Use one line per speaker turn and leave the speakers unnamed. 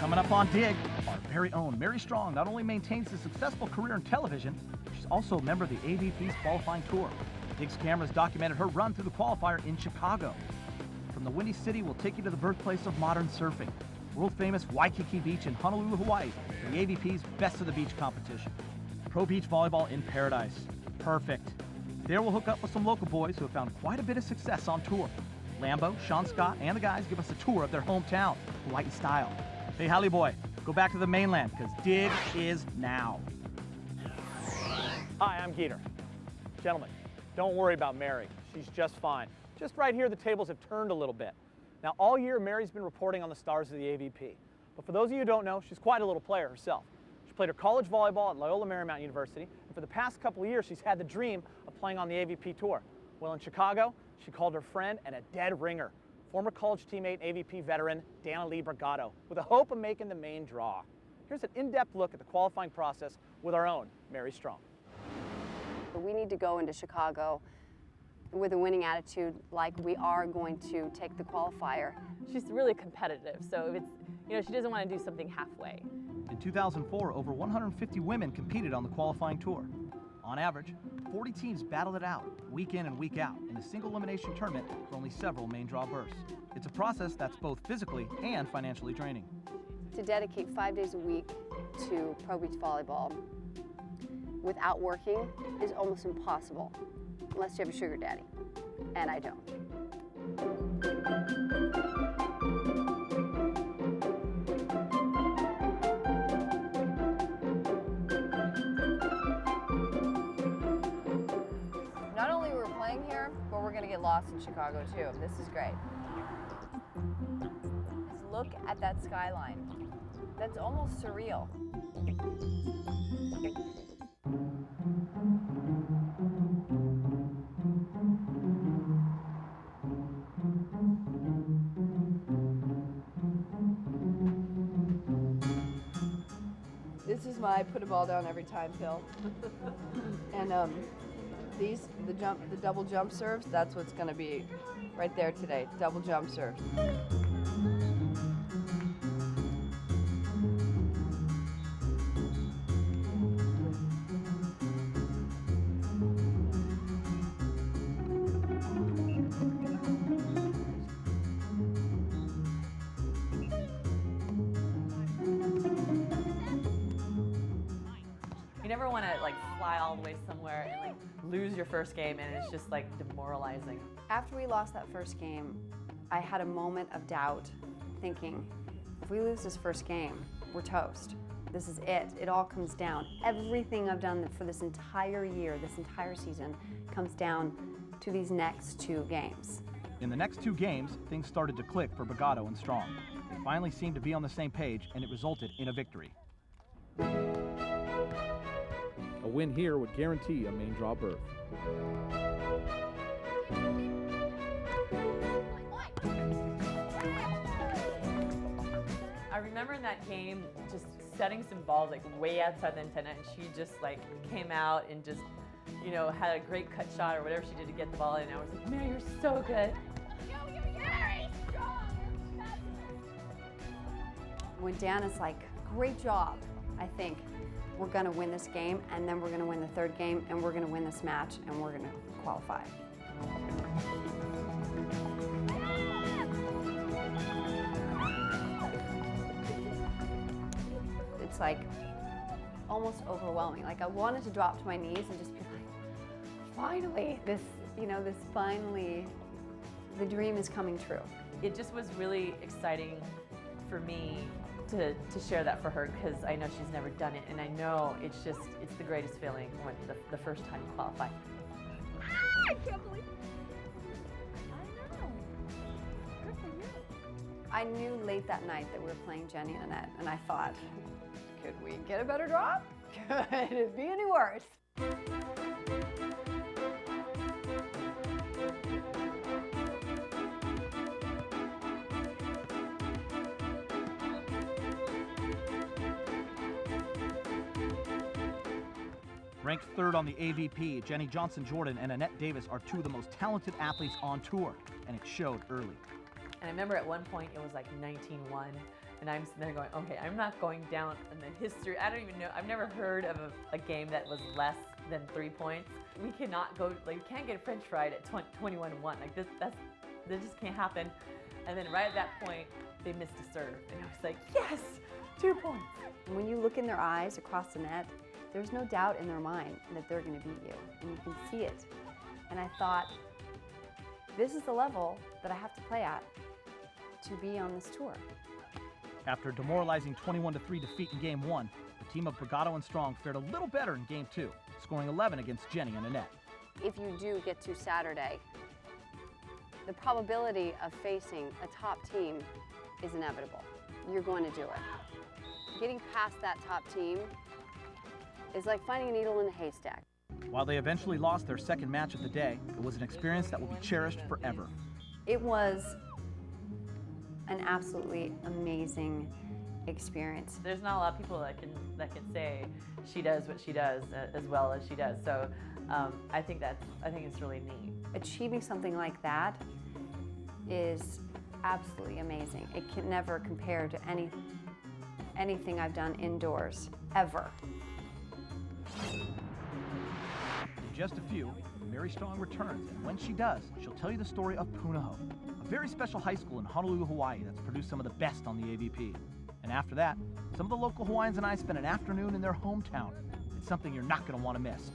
Coming up on Dig, our very own Mary Strong not only maintains a successful career in television, she's also a member of the AVP's qualifying tour. Dig's cameras documented her run through the qualifier in Chicago. From the Windy City, we'll take you to the birthplace of modern surfing, world-famous Waikiki Beach in Honolulu, Hawaii, for the AVP's Best of the Beach competition. Pro beach volleyball in paradise. Perfect. There we'll hook up with some local boys who have found quite a bit of success on tour. Lambo, Sean Scott, and the guys give us a tour of their hometown, Hawaii style. Hey, Holly boy, go back to the mainland, because Dig is now.
Hi, I'm Geeter. Gentlemen, don't worry about Mary. She's just fine. Just right here, the tables have turned a little bit. Now, all year, Mary's been reporting on the stars of the AVP. But for those of you who don't know, she's quite a little player herself. She played her college volleyball at Loyola Marymount University, and for the past couple of years, she's had the dream of playing on the AVP Tour. Well, in Chicago, she called her friend and a dead ringer, former college teammate and AVP veteran, Lee Bragado, with the hope of making the main draw. Here's an in-depth look at the qualifying process with our own Mary Strong.
We need to go into Chicago with a winning attitude, like we are going to take the qualifier.
She's really competitive, so if it's, she doesn't want to do something halfway.
In 2004, over 150 women competed on the qualifying tour. On average, 40 teams battled it out, week in and week out, in a single elimination tournament for only several main draw berths. It's a process that's both physically and financially draining.
To dedicate 5 days a week to pro beach volleyball without working is almost impossible, unless you have a sugar daddy, and I don't.
Not only we're playing here, but we're gonna get lost in Chicago too. This is great. Just look at that skyline. That's almost surreal. This is my put a ball down every time pill. And the double jump serves, that's what's gonna be right there today, double jump serves.
You never want to fly all the way somewhere and lose your first game, and it's just demoralizing.
After we lost that first game, I had a moment of doubt, thinking, if we lose this first game, we're toast. This is it. It all comes down. Everything I've done for this entire year, this entire season, comes down to these next 2 games.
In the next 2 games, things started to click for Bragado and Strong. They finally seemed to be on the same page, and it resulted in a victory. A win here would guarantee a main draw berth.
I remember in that game just setting some balls way outside the antenna, and she just came out and just, had a great cut shot or whatever she did to get the ball in. And I was like, Mary, you're so good.
When Dan is like, great job, I think we're gonna win this game, and then we're gonna win the 3rd game, and we're gonna win this match, and we're gonna qualify. It's almost overwhelming. I wanted to drop to my knees and just be like, finally, this finally, the dream is coming true.
It just was really exciting for me to share that for her, because I know she's never done it, and I know it's the greatest feeling when the first time you qualify.
I can't believe it. I know. Good for you.
I knew late that night that we were playing Jenny and Annette, and I thought, could we get a better draw? Could it be any worse?
Ranked 3rd on the AVP, Jenny Johnson-Jordan and Annette Davis are 2 of the most talented athletes on tour, and it showed early.
And I remember at one point it was 19-1, And I'm sitting there going, okay, I'm not going down in the history. I don't even know. I've never heard of a game that was less than 3 points. We cannot go, like, we can't get a French fried at 21-1. Like, that just can't happen. And then right at that point, they missed a serve. And I was like, yes, 2 points.
When you look in their eyes across the net, there's no doubt in their mind that they're going to beat you, and you can see it. And I thought, this is the level that I have to play at to be on this tour.
After a demoralizing 21-3 defeat in Game 1, the team of Bragado and Strong fared a little better in Game 2, scoring 11 against Jenny and Annette.
If you do get to Saturday, the probability of facing a top team is inevitable. You're going to do it. Getting past that top team is like finding a needle in a haystack.
While they eventually lost their second match of the day, it was an experience that will be cherished forever.
It was an absolutely amazing experience.
There's not a lot of people that can say she does what she does as well as she does. So I think it's really neat.
Achieving something like that is absolutely amazing. It can never compare to anything I've done indoors, ever.
In just a few, Mary Strong returns, and when she does, she'll tell you the story of Punahou, a very special high school in Honolulu, Hawaii that's produced some of the best on the AVP. And after that, some of the local Hawaiians and I spent an afternoon in their hometown. It's something you're not going to want to miss.